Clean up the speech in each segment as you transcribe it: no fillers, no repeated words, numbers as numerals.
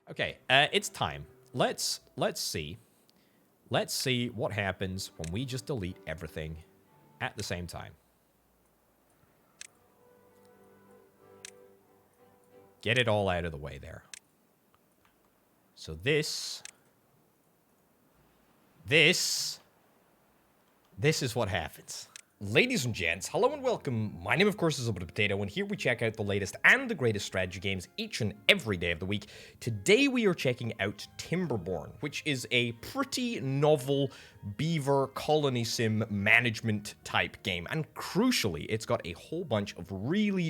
Okay, it's time. Let's see. Let's see what happens when we just delete everything at the same time. Get it all out of the way there. So this is what happens. Ladies and gents, hello and welcome. My name, of course, is Potato, and here we check out the latest and the greatest strategy games each and every day of the week. Today we are checking out Timberborn, which is a pretty novel beaver colony sim management type game. And crucially, it's got a whole bunch of really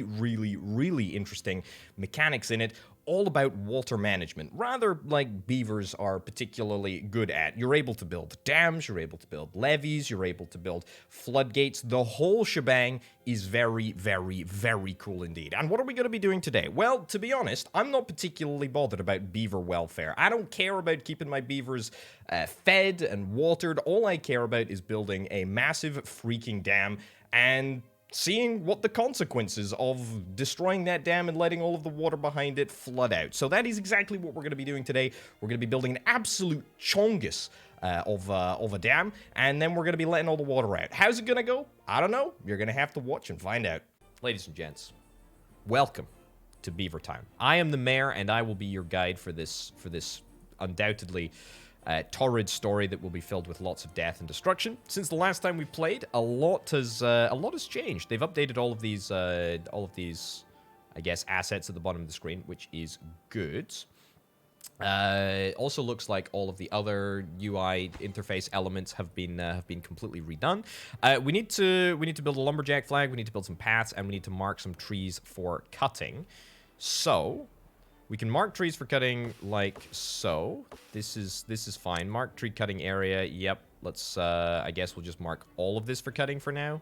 interesting mechanics in it, all about water management, rather like beavers are particularly good at. You're able to build dams, you're able to build levees, you're able to build floodgates. The whole shebang is very cool indeed. And what are we going to be doing today? Well, to be honest, I'm not particularly bothered about beaver welfare. I don't care about keeping my beavers fed and watered. All I care about is building a massive freaking dam and seeing what the consequences of destroying that dam and letting all of the water behind it flood out. So that is exactly what we're going to be doing today. We're going to be building an absolute chongus of a dam, and then we're going to be letting all the water out. How's it going to go? I don't know. You're going to have to watch and find out. Ladies and gents, welcome to Beaver Time. I am the mayor, and I will be your guide for this undoubtedly torrid story that will be filled with lots of death and destruction. Since the last time we played, a lot has changed. They've updated all of these, I guess, assets at the bottom of the screen, which is good. Also looks like all of the other UI interface elements have been completely redone. We need to build a lumberjack flag. We need to build some paths, and we need to mark some trees for cutting. So we can mark trees for cutting like so. This is fine. Mark tree cutting area. Yep. Let's I guess we'll just mark all of this for cutting for now.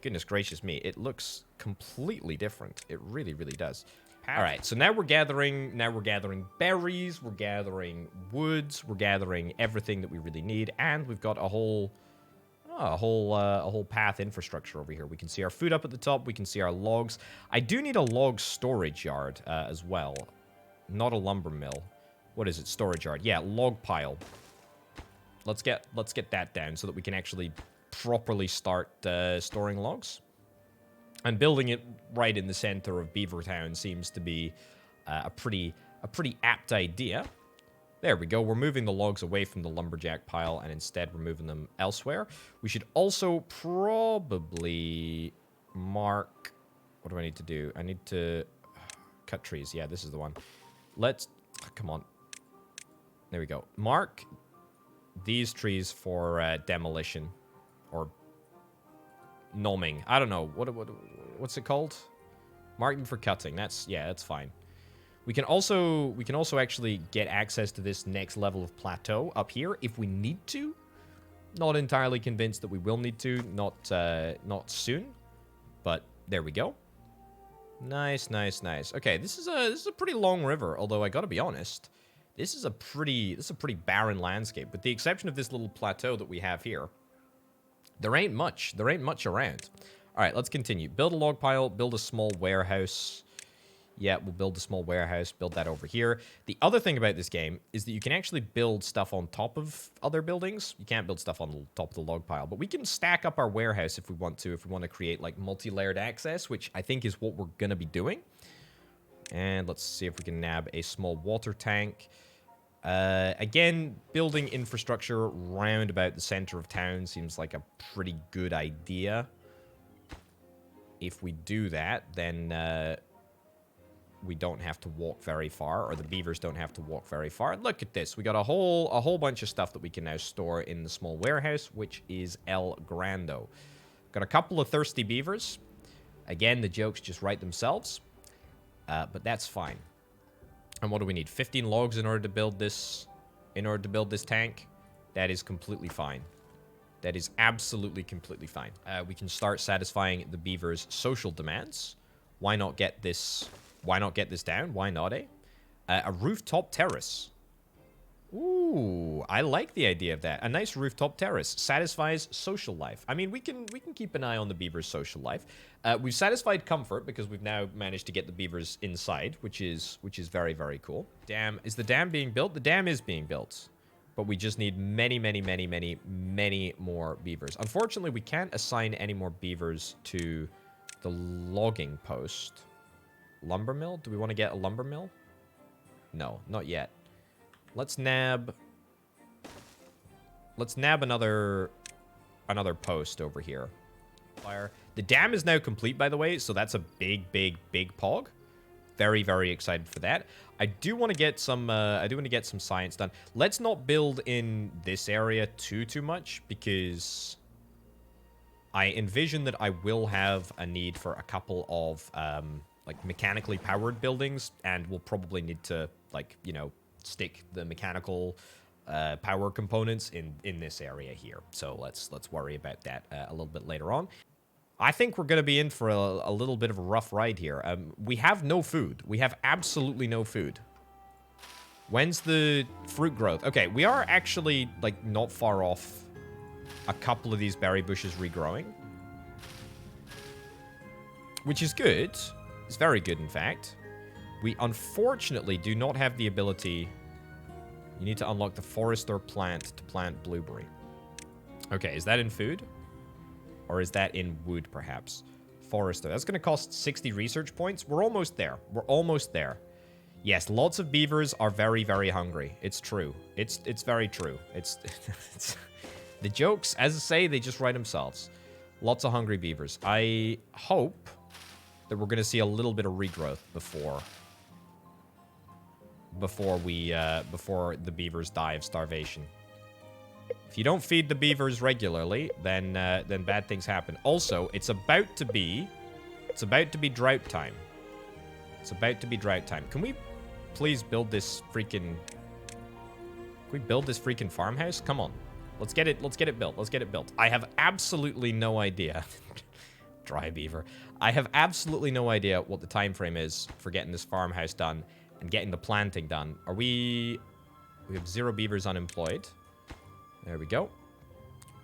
Goodness gracious me. It looks completely different. It really does. All right. So now we're gathering berries, we're gathering woods, we're gathering everything that we really need, and we've got a whole path infrastructure over here. We can see our food up at the top. We can see our logs. I do need a log storage yard as well. Not a lumber mill. What is it? Storage yard. Yeah, log pile. Let's get that down so that we can actually properly start storing logs. And building it right in the center of Beaver Town seems to be a pretty apt idea. There we go. We're moving the logs away from the lumberjack pile, and instead we're moving them elsewhere. We should also probably mark. What do I need to do? I need to cut trees. Yeah, this is the one. Come on. There we go. Mark these trees for demolition or gnoming. I don't know. What's it called? Mark them for cutting. That's fine. We can also actually get access to this next level of plateau up here if we need to. Not entirely convinced that we will need to. Not soon. But there we go. Nice. Okay, this is a pretty long river, although I gotta be honest, this is a pretty barren landscape. With the exception of this little plateau that we have here, there ain't much around. All right, let's continue. Build a log pile, build a small warehouse. Yeah, we'll build a small warehouse, build that over here. The other thing about this game is that you can actually build stuff on top of other buildings. You can't build stuff on top of the log pile, but we can stack up our warehouse if we want to create like multi-layered access, which I think is what we're going to be doing. And let's see if we can nab a small water tank. Again, building infrastructure round about the center of town seems like a pretty good idea. If we do that, then we don't have to walk very far, or the beavers don't have to walk very far. Look at this. We got a whole bunch of stuff that we can now store in the small warehouse, which is El Grando. Got a couple of thirsty beavers. Again, the jokes just write themselves. But that's fine. And what do we need? 15 logs in order to build this tank? That is completely fine. That is absolutely completely fine. We can start satisfying the beavers' social demands. Why not get this down? Why not, eh? A rooftop terrace. Ooh, I like the idea of that. A nice rooftop terrace satisfies social life. I mean, we can keep an eye on the beavers' social life. We've satisfied comfort because we've now managed to get the beavers inside, which is very, very cool. Dam, is the dam being built? The dam is being built, but we just need many, many, many, many, many more beavers. Unfortunately, we can't assign any more beavers to the logging post. Lumber mill? Do we want to get a lumber mill? No, not yet. Let's nab another post over here. Fire. The dam is now complete, by the way, so that's a big, big, big pog. Very, very excited for that. I do want to get some science done. Let's not build in this area too much, because I envision that I will have a need for a couple of like mechanically powered buildings, and we'll probably need to, like, you know, stick the mechanical power components in this area here. So let's worry about that a little bit later on. I think we're going to be in for a little bit of a rough ride here. We have no food. We have absolutely no food. When's the fruit growth? Okay, we are actually, like, not far off a couple of these berry bushes regrowing, which is good. It's very good, in fact. We unfortunately do not have the ability. You need to unlock the forester plant to plant blueberry. Okay, is that in food? Or is that in wood, perhaps? Forester. That's going to cost 60 research points. We're almost there. We're almost there. Yes, lots of beavers are very, very hungry. It's true. It's very true. It's the jokes, as I say, they just write themselves. Lots of hungry beavers. I hope that we're going to see a little bit of regrowth before the beavers die of starvation. If you don't feed the beavers regularly, then bad things happen. Also, it's about to be drought time. It's about to be drought time. Can we please build this freaking... Can we build this freaking farmhouse? Come on. Let's get it built. Let's get it built. I have absolutely no idea. Dry beaver. I have absolutely no idea what the time frame is for getting this farmhouse done and getting the planting done. We have 0 beavers unemployed. There we go.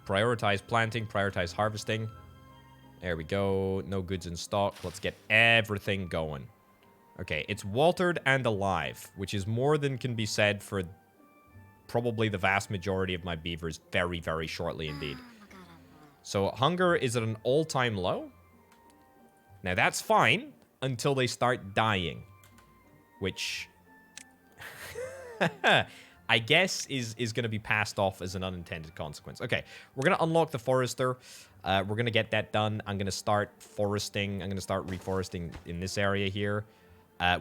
Prioritize planting, prioritize harvesting. There we go. No goods in stock. Let's get everything going. Okay, it's watered and alive, which is more than can be said for probably the vast majority of my beavers very, very shortly indeed. So hunger is at an all-time low. Now that's fine until they start dying, which I guess is going to be passed off as an unintended consequence. Okay, we're going to unlock the forester. We're going to get that done. I'm going to start foresting. I'm going to start reforesting in this area here.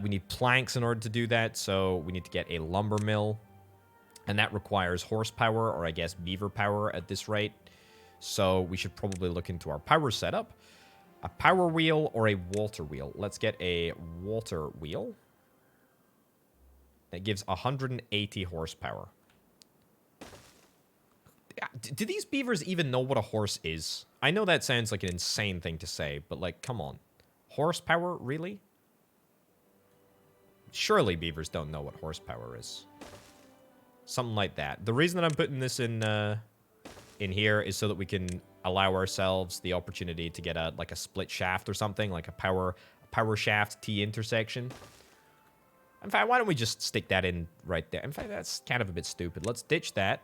We need planks in order to do that, so we need to get a lumber mill. And that requires horsepower, or I guess beaver power at this rate. So we should probably look into our power setup. A power wheel or a water wheel. Let's get a water wheel. That gives 180 horsepower. Do these beavers even know what a horse is? I know that sounds like an insane thing to say, but, like, come on. Horsepower? Really? Surely beavers don't know what horsepower is. Something like that. The reason that I'm putting this in here is so that we can allow ourselves the opportunity to get a split shaft or something, like a power shaft T intersection. In fact, why don't we just stick that in right there? In fact, that's kind of a bit stupid. Let's ditch that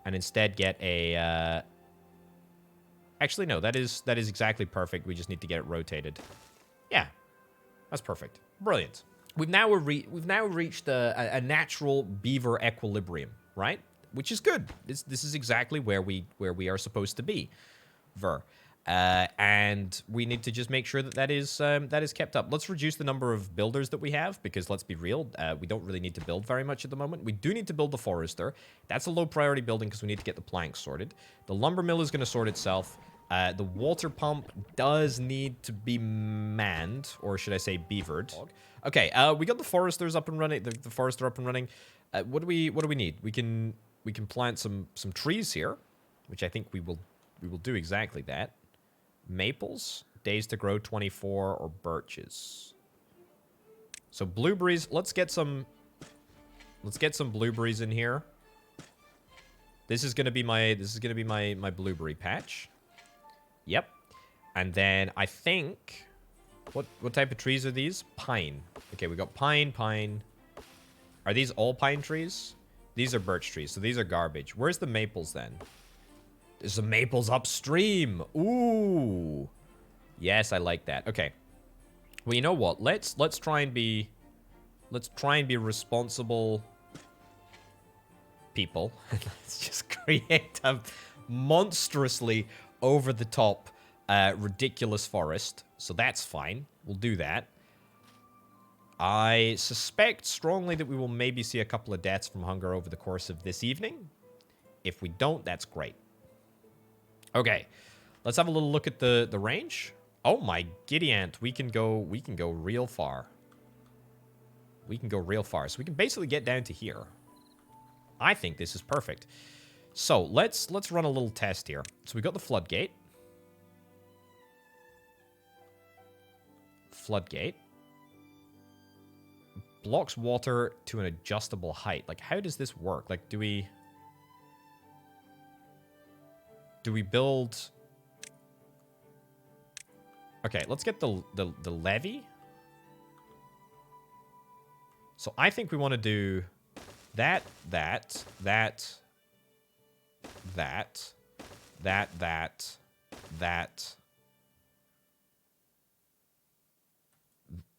and instead get a... Actually, no, that is exactly perfect. We just need to get it rotated. Yeah, that's perfect. Brilliant. We've now reached a natural beaver equilibrium, right? Which is good. This is exactly where we are supposed to be, and we need to just make sure that is kept up. Let's reduce the number of builders that we have, because let's be real, we don't really need to build very much at the moment. We do need to build the forester. That's a low priority building because we need to get the planks sorted. The lumber mill is going to sort itself. The water pump does need to be manned, or should I say beavered. Okay, we got the foresters up and running. The forester up and running. What do we need? We can plant some trees here, which I think we will do exactly that. Maples, days to grow 24, or birches. So blueberries. Let's get some Let's get some blueberries in here. This is gonna be my blueberry patch. Yep. And then I think what type of trees are these? Pine. Okay, we got pine. Are these all pine trees? These are birch trees, so these are garbage. Where's the maples then? There's some maples upstream. Ooh. Yes, I like that. Okay. Well, you know what? Let's try and be responsible people. Let's just create a monstrously over the top ridiculous forest. So that's fine. We'll do that. I suspect strongly that we will maybe see a couple of deaths from hunger over the course of this evening. If we don't, that's great. Okay. Let's have a little look at the range. Oh my giddy ant, we can go real far. We can go real far. So we can basically get down to here. I think this is perfect. So let's run a little test here. So we got the floodgate. Floodgate. Blocks water to an adjustable height. Like, how does this work? Like, do we build... Okay, let's get the levee. So I think we want to do that.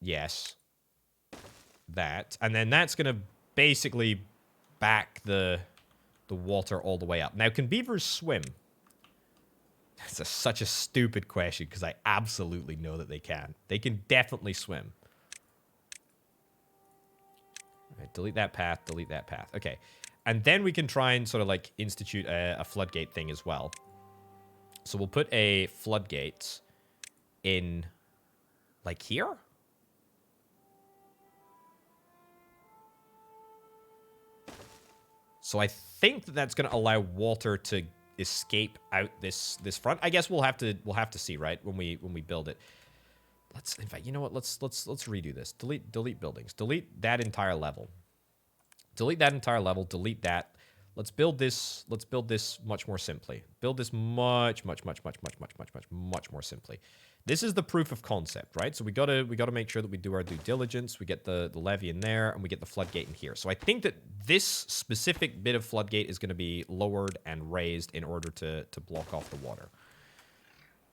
Yes. That. And then that's going to basically back the water all the way up. Now, can beavers swim? That's such a stupid question, because I absolutely know that they can. They can definitely swim. All right, delete that path, delete that path. Okay. And then we can try and sort of, like, institute a floodgate thing as well. So we'll put a floodgate in, like, here? So I think that that's going to allow water to escape out this front. I guess we'll have to see, right, when we build it. Let's, in fact, you know what? Let's redo this. Delete buildings. Delete that entire level. Delete that entire level. Delete that. Let's build this much more simply. Build this much more simply. This is the proof of concept, right? So we gotta make sure that we do our due diligence. We get the levee in there, and we get the floodgate in here. So I think that this specific bit of floodgate is going to be lowered and raised in order to block off the water,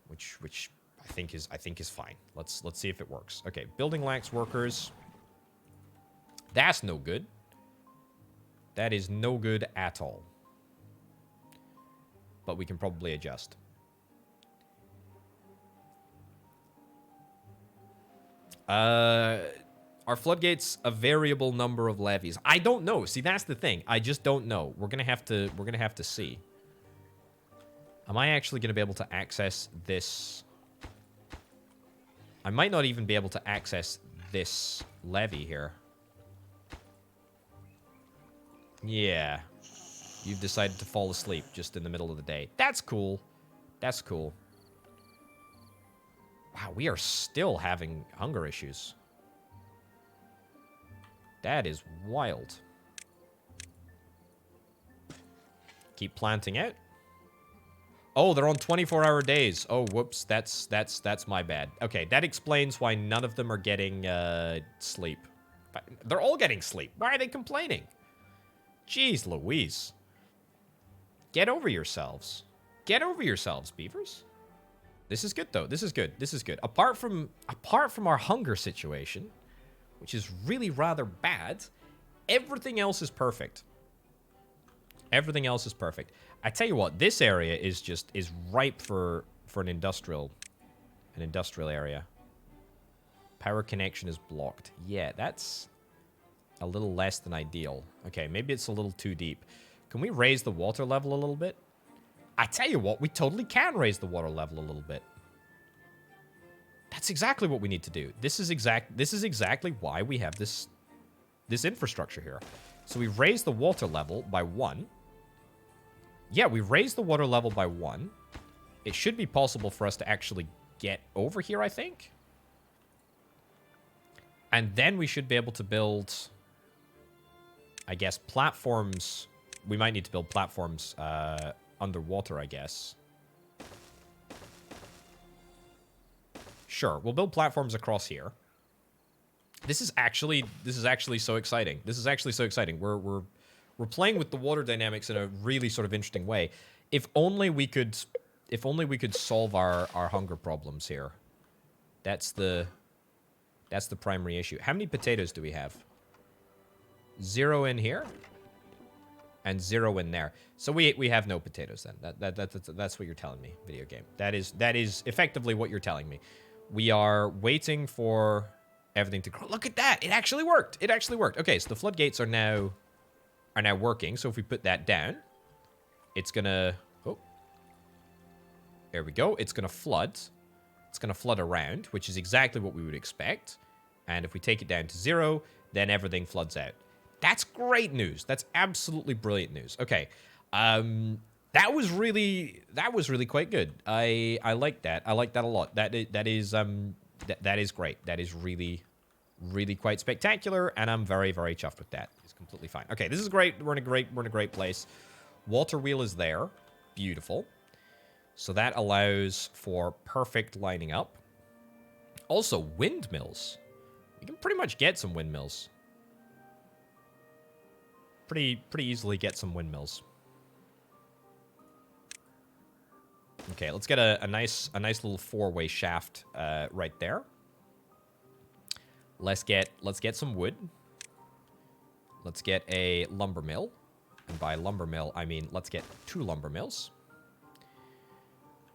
which I think is fine. Let's see if it works. Okay, building lacks workers. That's no good. That is no good at all. But we can probably adjust. Are floodgates a variable number of levies? I don't know. See, that's the thing. I just don't know. We're gonna have to see. Am I actually gonna be able to access this? I might not even be able to access this levee here. Yeah. You've decided to fall asleep just in the middle of the day. That's cool. That's cool. Wow, we are still having hunger issues. That is wild. Keep planting out. Oh, they're on 24-hour days. Oh, whoops. That's my bad. Okay, that explains why none of them are getting sleep. They're all getting sleep. Why are they complaining? Jeez Louise. Get over yourselves. Get over yourselves, beavers. This is good, though. This is good. This is good. Apart from our hunger situation, which is really rather bad, everything else is perfect. Everything else is perfect. I tell you what, this area is ripe for an industrial area. Power connection is blocked. Yeah, that's a little less than ideal. Okay, maybe it's a little too deep. Can we raise the water level a little bit? I tell you what, we totally can raise the water level a little bit. That's exactly what we need to do. This is exactly why we have this infrastructure here. So we raise the water level by 1. Yeah, we raised the water level by 1. It should be possible for us to actually get over here, I think. And then we should be able to build I guess platforms... We might need to build platforms underwater, I guess. Sure, we'll build platforms across here. This is actually so exciting. This is actually so exciting. We're playing with the water dynamics in a really sort of interesting way. If only we could solve our hunger problems here. That's the primary issue. How many potatoes do we have? 0 in here and 0 in there. So we have no potatoes then. That's what you're telling me, video game. That is effectively what you're telling me. We are waiting for everything to grow. Look at that. It actually worked. It actually worked. Okay, so the floodgates are now working. So if we put that down, it's gonna... Oh. There we go. It's gonna flood. It's gonna flood around, which is exactly what we would expect. And if we take it down to 0, then everything floods out. That's great news. That's absolutely brilliant news. Okay. That was really quite good. I like that. I like that a lot. That is great. That is really quite spectacular, and I'm very chuffed with that. It's completely fine. Okay, this is great. We're in a great place. Water wheel is there. Beautiful. So that allows for perfect lining up. Also, windmills. You can pretty much get some windmills. Pretty easily get some windmills. Okay, let's get a nice little 4-way shaft right there. Let's get some wood. Let's get a lumber mill. And by lumber mill, I mean let's get 2 lumber mills.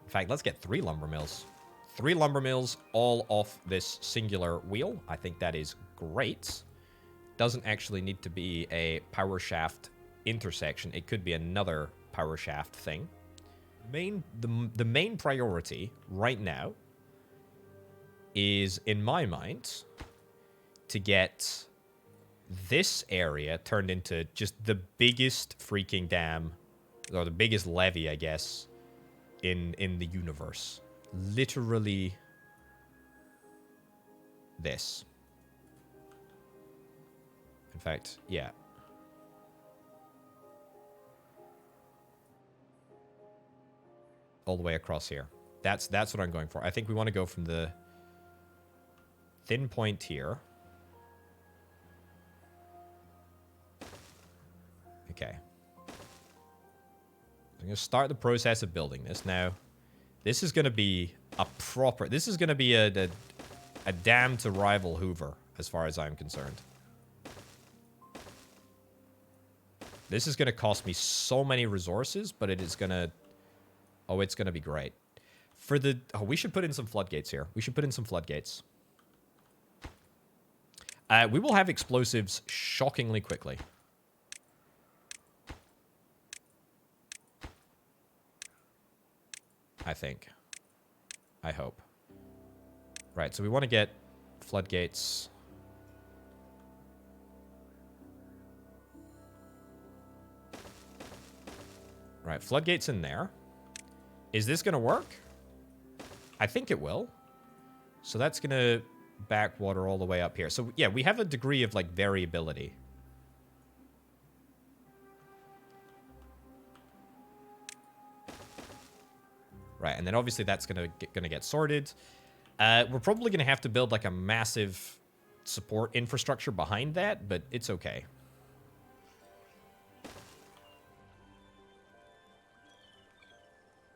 In fact, let's get 3 lumber mills. 3 lumber mills all off this singular wheel. I think that is great. Doesn't actually need to be a power shaft intersection. It could be another power shaft thing. The main priority right now is, in my mind, to get this area turned into just the biggest freaking dam, or the biggest levee, I guess, in the universe. Literally this. In fact, yeah. All the way across here. That's what I'm going for. I think we want to go from the thin point here. Okay. I'm going to start the process of building this. Now, this is going to be a proper... This is going to be a dam to rival Hoover, as far as I'm concerned. This is going to cost me so many resources, but it is going to... Oh, it's going to be great. For the... Oh, we should put in some floodgates here. We should put in some floodgates. We will have explosives shockingly quickly. I think. I hope. Right, so we want to get floodgates. Right, floodgates in there. Is this going to work? I think it will. So that's going to back water all the way up here. So, yeah, we have a degree of, like, variability. Right, and then obviously that's gonna get sorted. We're probably going to have to build, like, a massive support infrastructure behind that, but it's okay.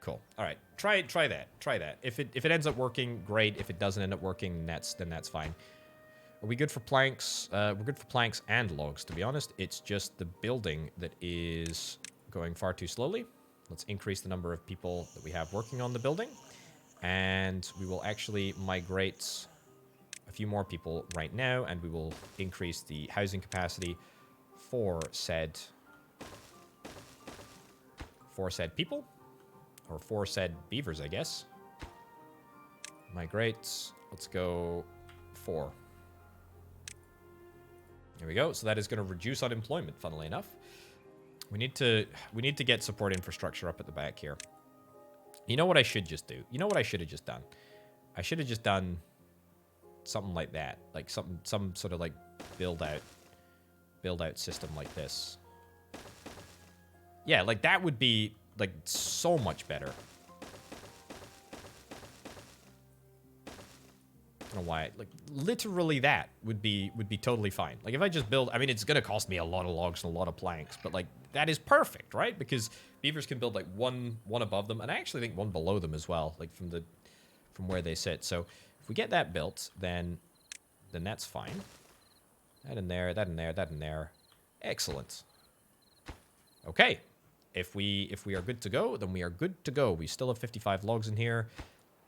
Cool. All right, try that. If it ends up working, great. If it doesn't end up working, then that's fine. Are we good for planks? We're good for planks and logs, to be honest. It's just the building that is going far too slowly. Let's increase the number of people that we have working on the building. And we will actually migrate a few more people right now, and we will increase the housing capacity for said people. Or for said beavers, I guess. Migrate. Let's go 4. There we go. So that is going to reduce unemployment, funnily enough. We need to get support infrastructure up at the back here. You know what I should just do? You know what I should have just done? I should have just done something like that. Like some sort of like build out build out system like this. Yeah, like that would be like so much better. I don't know why. Like literally that would be totally fine. Like if I just build, I mean it's gonna cost me a lot of logs and a lot of planks, but like that is perfect, right? Because beavers can build like one above them, and I actually think one below them as well, like from where they sit. So if we get that built, then that's fine. That in there, that in there, that in there. Excellent. Okay. If we are good to go, then we are good to go. We still have 55 logs in here.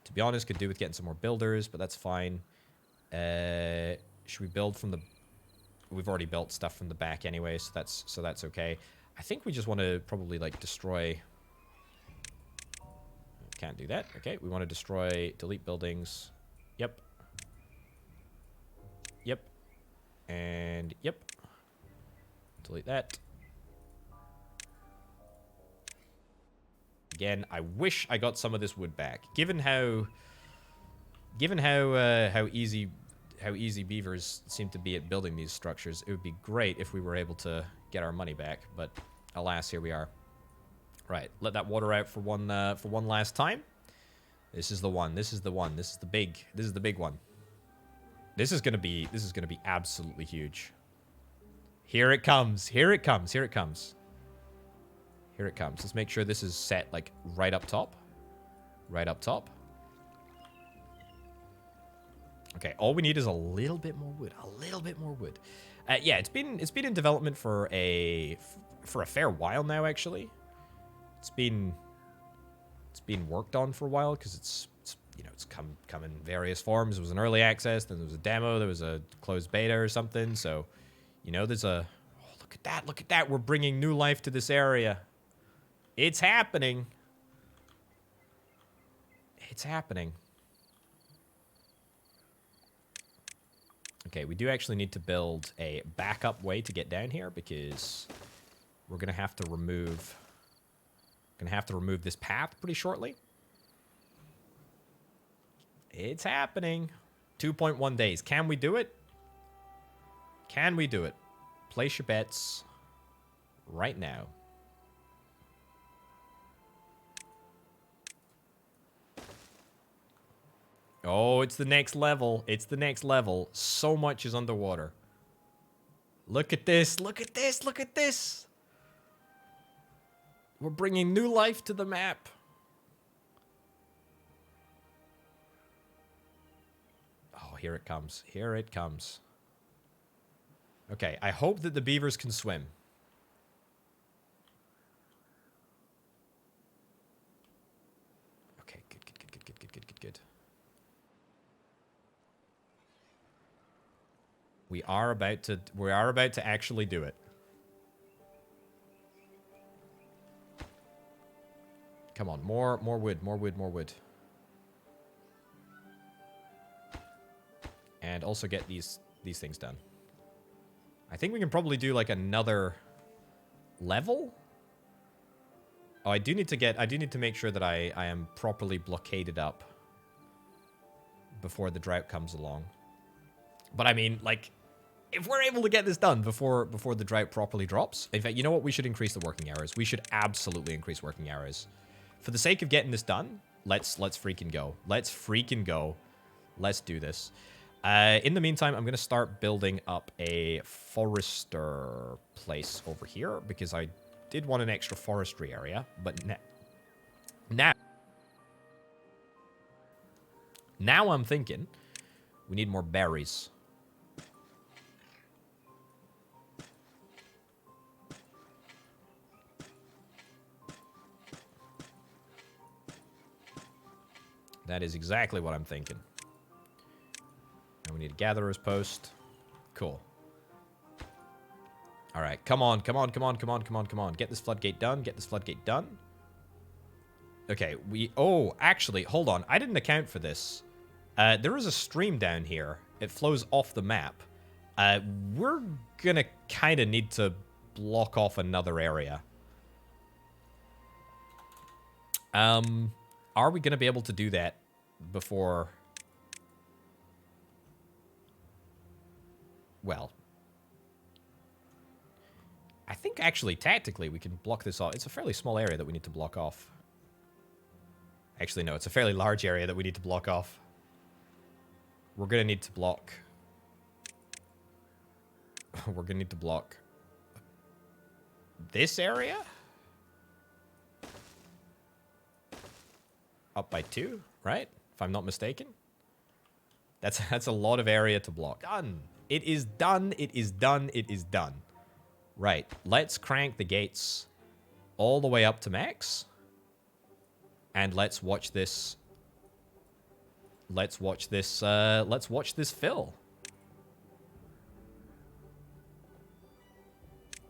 To be honest, could do with getting some more builders, but that's fine. Should we build from the... We've already built stuff from the back anyway, so that's okay. I think we just want to probably, like, destroy... Can't do that. Okay, we want to destroy... Delete buildings. Yep. Yep. And yep. Delete that. Again, I wish I got some of this wood back. Given how easy beavers seem to be at building these structures, it would be great if we were able to get our money back. But alas, here we are. Right, let that water out for one last time. This is the one. This is the one. This is the big one. This is gonna be absolutely huge. Here it comes. Here it comes. Here it comes. Here it comes. Let's make sure this is set, like, right up top. Right up top. Okay, all we need is a little bit more wood. A little bit more wood. Yeah, it's been in development for a fair while now, actually. It's been worked on for a while, because it's you know, it's come in various forms. It was an early access, then there was a demo, there was a closed beta or something, so, you know, there's a... Oh, look at that. We're bringing new life to this area. It's happening. It's happening. Okay, we do actually need to build a backup way to get down here because we're gonna have to remove this path pretty shortly. It's happening. 2.1 days. Can we do it? Can we do it? Place your bets right now. Oh, it's the next level. It's the next level. So much is underwater. Look at this. Look at this. Look at this. We're bringing new life to the map. Oh, here it comes. Here it comes. Okay, I hope that the beavers can swim. Okay, good. We are about to actually do it. Come on, more wood. And also get these things done. I think we can probably do like another level. Oh, I do need to make sure that I am properly blockaded up before the drought comes along. But I mean, like, if we're able to get this done before the drought properly drops, in fact, you know what? We should increase the working hours. We should absolutely increase working hours. For the sake of getting this done, let's freaking go. Let's freaking go. Let's do this. In the meantime, I'm going to start building up a forester place over here because I did want an extra forestry area, but now I'm thinking we need more berries. That is exactly what I'm thinking. And we need a gatherer's post. Cool. All right, come on. Get this floodgate done. Okay, oh, actually, hold on. I didn't account for this. There is a stream down here. It flows off the map. We're gonna kind of need to block off another area. Are we gonna be able to do that before... Well, I think actually, tactically, we can block this off. It's a fairly small area that we need to block off. Actually, no, it's a fairly large area that we need to block off. We're going to need to block... We're going to need to block... this area? Up by 2, right? If I'm not mistaken. That's a lot of area to block. Done. It is done. It is done. It is done. Right. Let's crank the gates all the way up to max. And let's watch this. Let's watch this fill.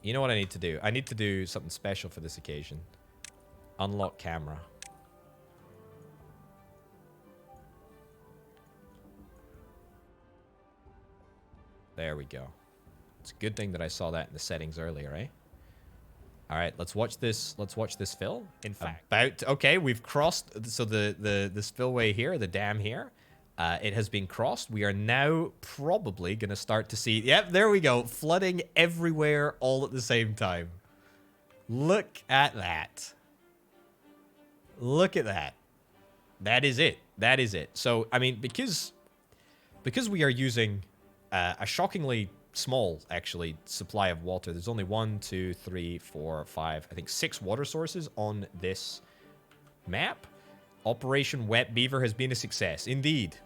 You know what I need to do? I need to do something special for this occasion. Unlock camera. There we go. It's a good thing that I saw that in the settings earlier, eh? All right, let's watch this. Let's watch this fill. In fact, okay, we've crossed. So the spillway here, the dam here, it has been crossed. We are now probably gonna start to see. Yep, there we go. Flooding everywhere, all at the same time. Look at that. Look at that. That is it. That is it. So I mean, because we are using a shockingly small, actually, supply of water. There's only 1, 2, 3, 4, 5, I think 6 water sources on this map. Operation Wet Beaver has been a success. Indeed.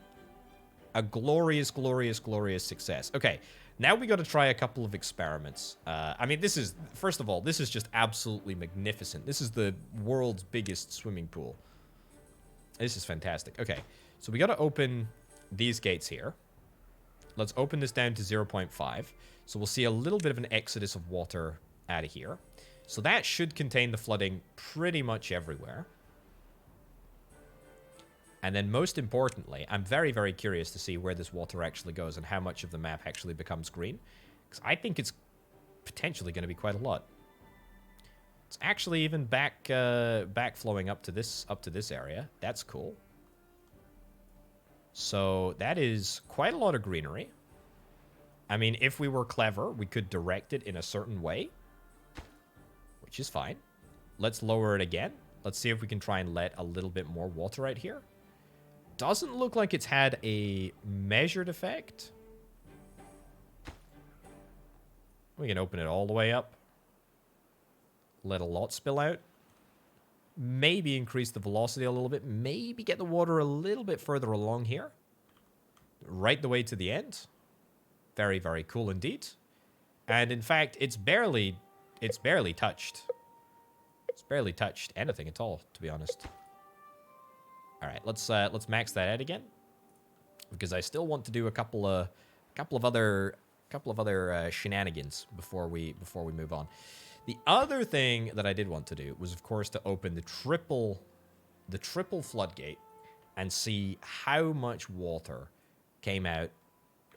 A glorious, glorious, glorious success. Okay, now we got to try a couple of experiments. I mean, this is, first of all, this is just absolutely magnificent. This is the world's biggest swimming pool. This is fantastic. Okay, so we got to open these gates here. Let's open this down to 0.5. So we'll see a little bit of an exodus of water out of here. So that should contain the flooding pretty much everywhere. And then most importantly, I'm very, very curious to see where this water actually goes and how much of the map actually becomes green. Because I think it's potentially going to be quite a lot. It's actually even back flowing up to this area. That's cool. So that is quite a lot of greenery. I mean, if we were clever, we could direct it in a certain way, which is fine. Let's lower it again. Let's see if we can try and let a little bit more water out here. Doesn't look like it's had a measured effect. We can open it all the way up. Let a lot spill out. Maybe increase the velocity a little bit. Maybe get the water a little bit further along here. Right the way to the end. Very, very cool indeed. And in fact, it's barely touched. It's barely touched anything at all, to be honest. All right, let's max that out again. Because I still want to do a couple of other shenanigans before we move on. The other thing that I did want to do was, of course, to open the triple floodgate and see how much water came out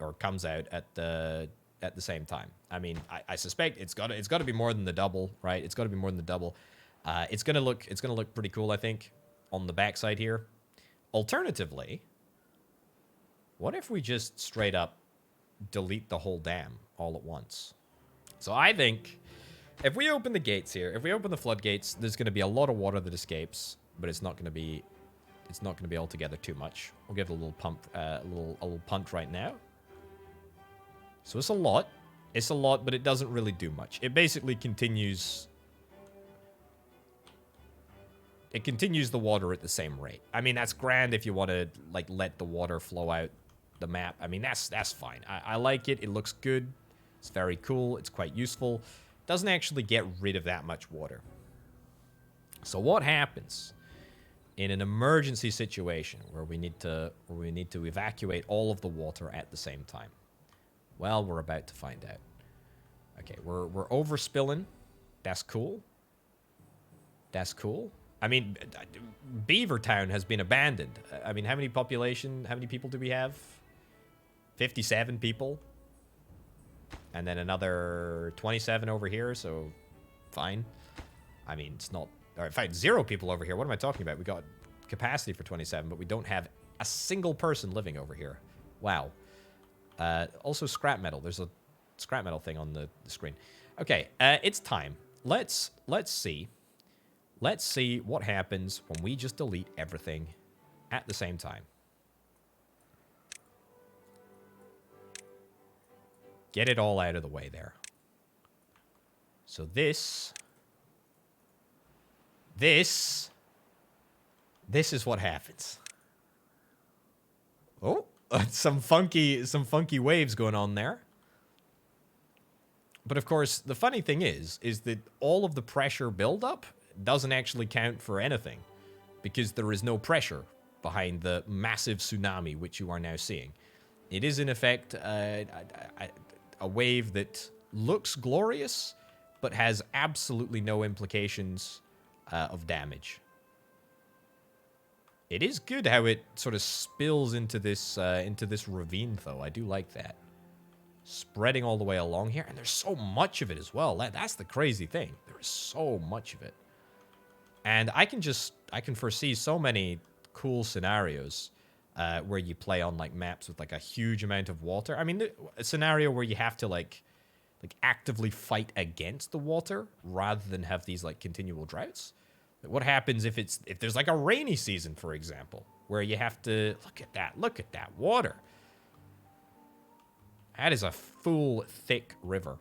or comes out at the same time. I mean, I suspect it's got to be more than the double, right? It's got to be more than the double. It's gonna look pretty cool, I think, on the backside here. Alternatively, what if we just straight up delete the whole dam all at once? So I think, if we open the gates here, if we open the floodgates, there's going to be a lot of water that escapes, but it's not going to be altogether too much. We'll give it a little pump, a little punt right now. So it's a lot. It's a lot, but it doesn't really do much. It basically continues. It continues the water at the same rate. I mean, that's grand if you want to like let the water flow out the map. I mean, that's fine. I like it. It looks good. It's very cool. It's quite useful. Doesn't actually get rid of that much water. So what happens in an emergency situation where we need to evacuate all of the water at the same time? Well, we're about to find out. Okay, we're overspilling. That's cool. That's cool. I mean, Beaver Town has been abandoned. I mean, how many people do we have? 57 people. And then another 27 over here, so fine. I mean, it's not... All right, fine, 0 people over here. What am I talking about? We got capacity for 27, but we don't have a single person living over here. Wow. Also, scrap metal. There's a scrap metal thing on the screen. Okay, it's time. Let's see. Let's see what happens when we just delete everything at the same time. Get it all out of the way there. So this is what happens. Oh, some funky waves going on there. But of course, the funny thing is that all of the pressure buildup doesn't actually count for anything because there is no pressure behind the massive tsunami which you are now seeing. It is in effect a wave that looks glorious, but has absolutely no implications of damage. It is good how it sort of spills into this ravine, though. I do like that. Spreading all the way along here, and there's so much of it as well. That's the crazy thing. There is so much of it. And I can foresee so many cool scenarios where you play on like maps with like a huge amount of water. I mean, a scenario where you have to like actively fight against the water rather than have these like continual droughts. What happens if there's like a rainy season, for example, where you have to look at that water. That is a full, thick river.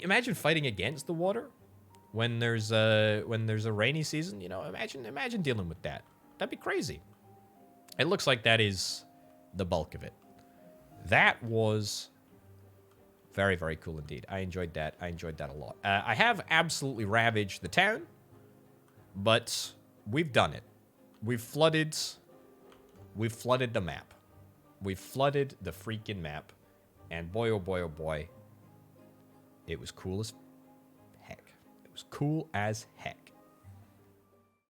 Imagine fighting against the water when there's a rainy season. You know, imagine dealing with that. That'd be crazy. It looks like that is the bulk of it. That was very, very cool indeed. I enjoyed that. I enjoyed that a lot. I have absolutely ravaged the town, but we've done it. We've flooded the map. We've flooded the freaking map. And boy, oh boy, oh boy, it was cool as heck. It was cool as heck.